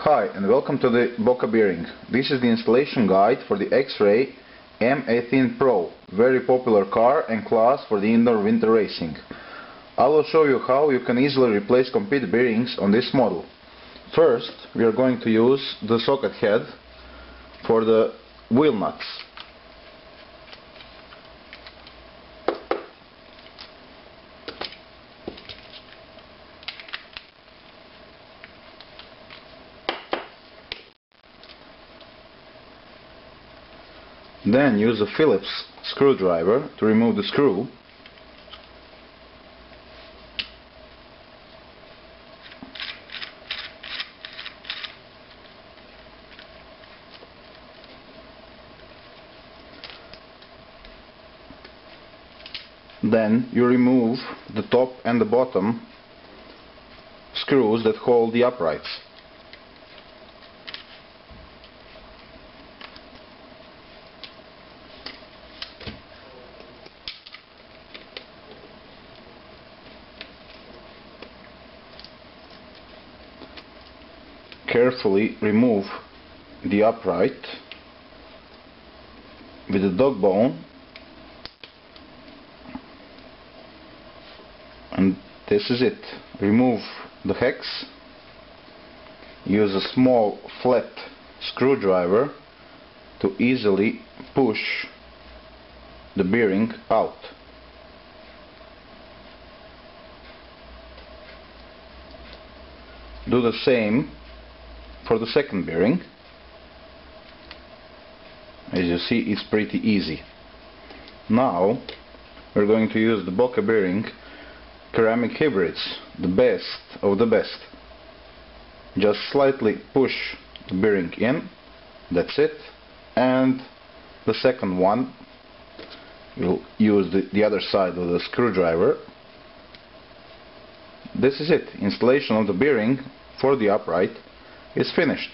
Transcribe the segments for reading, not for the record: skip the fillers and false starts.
Hi and welcome to the Boca bearing. This is the installation guide for the XRay M18 Pro, very popular car and class for the indoor winter racing. I will show you how you can easily replace complete bearings on this model. First, we are going to use the socket head for the wheel nuts. Then use a Phillips screwdriver to remove the screw. Then you remove the top and the bottom screws that hold the uprights. Carefully remove the upright with the dog bone, and this is it. Remove the hex. Use a small flat screwdriver to easily push the bearing out. Do the same for the second bearing. As you see, it's pretty easy. Now we're going to use the Boca bearing ceramic hybrids, the best of the best. Just slightly push the bearing in, that's it, and the second one we'll use the other side of the screwdriver. This is it. Installation of the bearing for the upright is finished.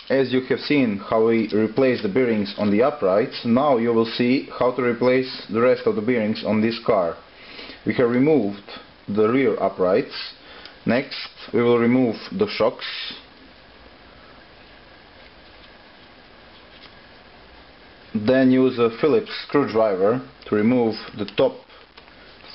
As you have seen how we replace the bearings on the uprights, now you will see how to replace the rest of the bearings on this car. We have removed the rear uprights. Next we will remove the shocks. Then use a Phillips screwdriver to remove the top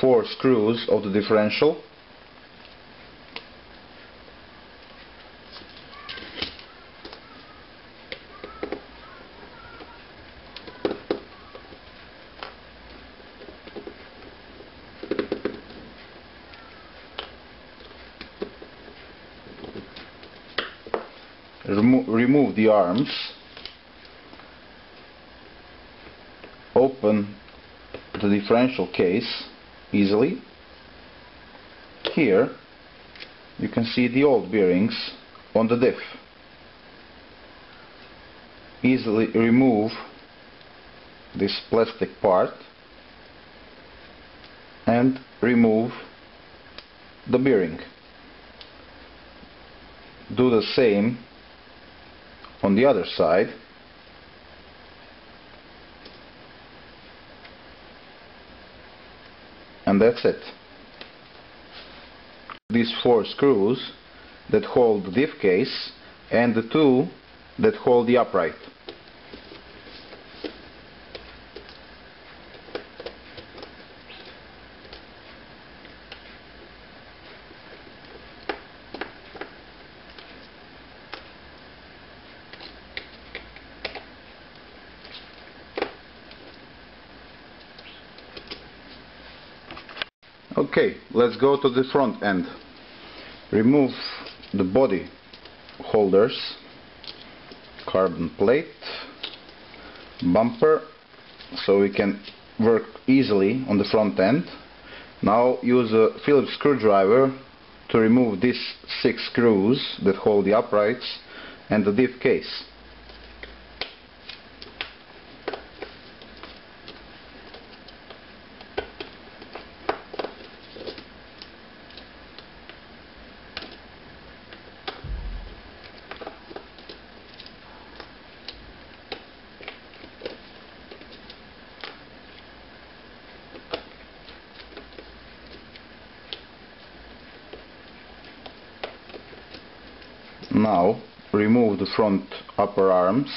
4 screws of the differential. Remove the arms, open the differential case easily. Here you can see the old bearings on the diff. Easily remove this plastic part and remove the bearing. Do the same on the other side. And that's it. These 4 screws that hold the diff case and the 2 that hold the upright. Okay, let's go to the front end. Remove the body holders, carbon plate, bumper, so we can work easily on the front end. Now use a Phillips screwdriver to remove these 6 screws that hold the uprights and the diff case. Now remove the front upper arms.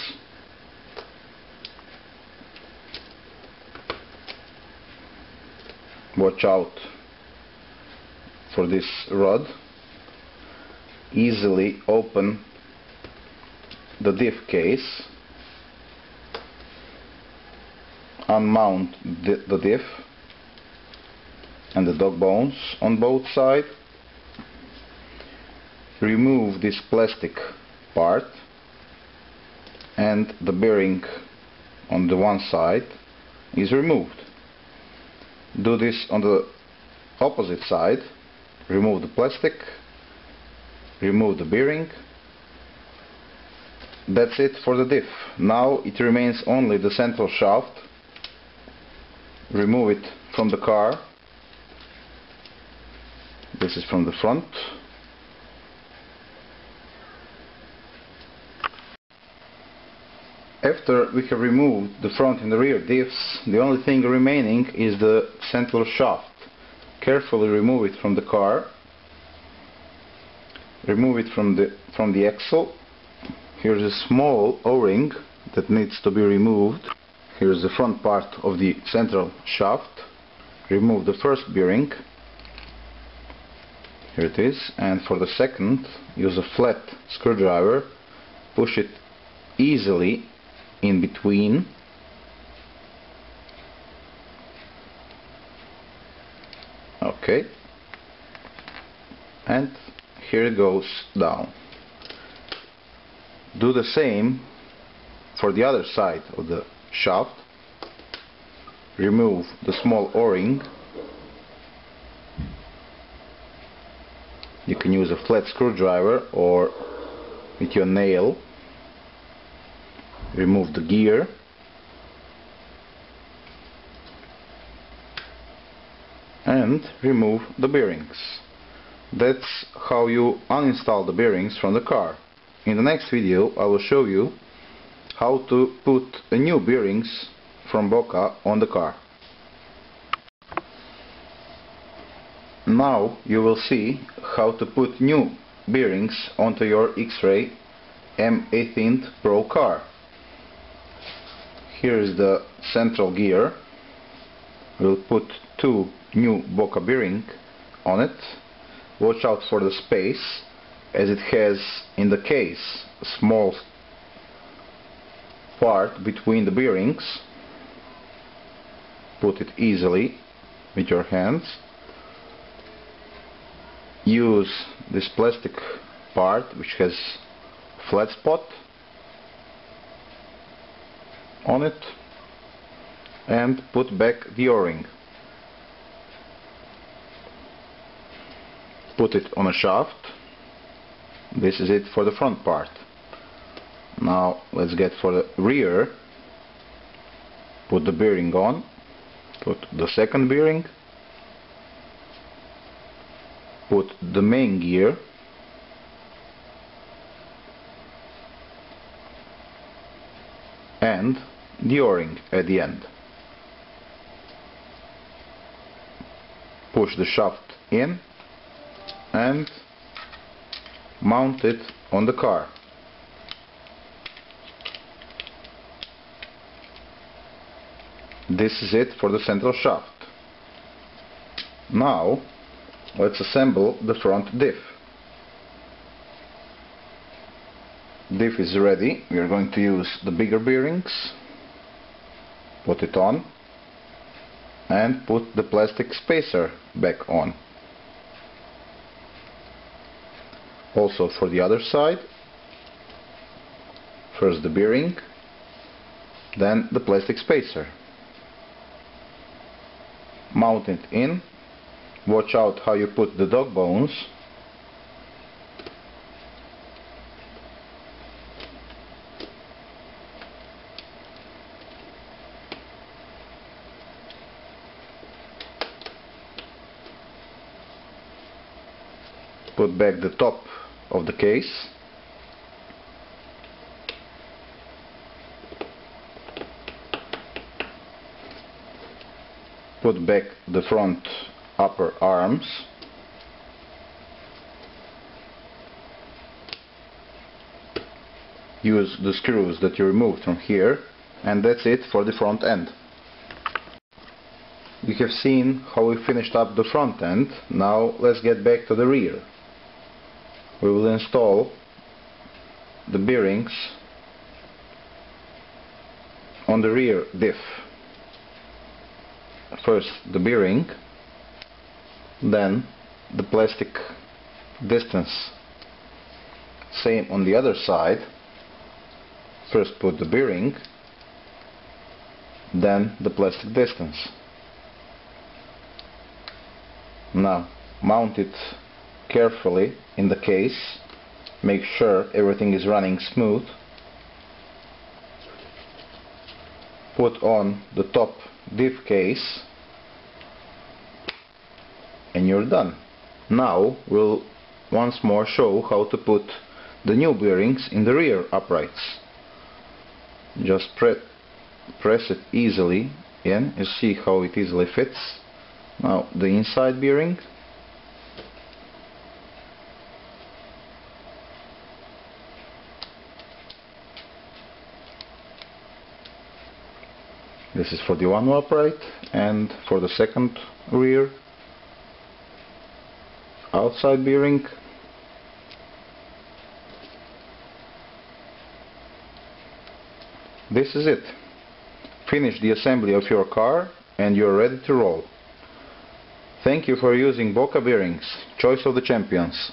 Watch out for this rod. Easily open the diff case. Unmount the diff and the dog bones on both sides. Remove this plastic part, and the bearing on the one side is removed. Do this on the opposite side. Remove the plastic, remove the bearing. That's it for the diff. Now it remains only the central shaft. Remove it from the car. This is from the front. After we have removed the front and the rear diffs, the only thing remaining is the central shaft. Carefully remove it from the car. Remove it from the axle. Here's a small O-ring that needs to be removed. Here's the front part of the central shaft. Remove the first bearing. Here it is. And for the second, use a flat screwdriver. Push it easily in between. Okay. And here it goes down. Do the same for the other side of the shaft. Remove the small O-ring. You can use a flat screwdriver or with your nail. Remove the gear. And remove the bearings. That's how you uninstall the bearings from the car. In the next video I will show you how to put a new bearings from Boca on the car. Now you will see how to put new bearings onto your XRay M18 Pro car. Here is the central gear. We'll put two new Boca bearings on it. Watch out for the space, as it has in the case a small part between the bearings. Put it easily with your hands. Use this plastic part which has flat spot on it and put back the O-ring. Put it on a shaft. This is it for the front part. Now let's get for the rear. Put the bearing on. Put the second bearing. Put the main gear. And the O-ring at the end. Push the shaft in and mount it on the car. This is it for the central shaft. Now let's assemble the front diff. Diff is ready. We are going to use the bigger bearings. Put it on and put the plastic spacer back on. Also for the other side, first the bearing, then the plastic spacer. Mount it in. Watch out how you put the dog bones. Put back the top of the case. Put back the front upper arms. use the screws that you removed from here, and that's it for the front end. You have seen how we finished up the front end. Now let's get back to the rear. We will install the bearings on the rear diff. First the bearing, then the plastic distance. Same on the other side. First put the bearing, then the plastic distance. Now mount it carefully in the case. Make sure everything is running smooth. Put on the top diff case and you're done. Now we'll once more show how to put the new bearings in the rear uprights. Just press it easily in. You see how it easily fits. Now the inside bearing. This is for the one upright, and for the second rear outside bearing. This is it. Finish the assembly of your car and you're ready to roll. Thank you for using Boca bearings, choice of the champions.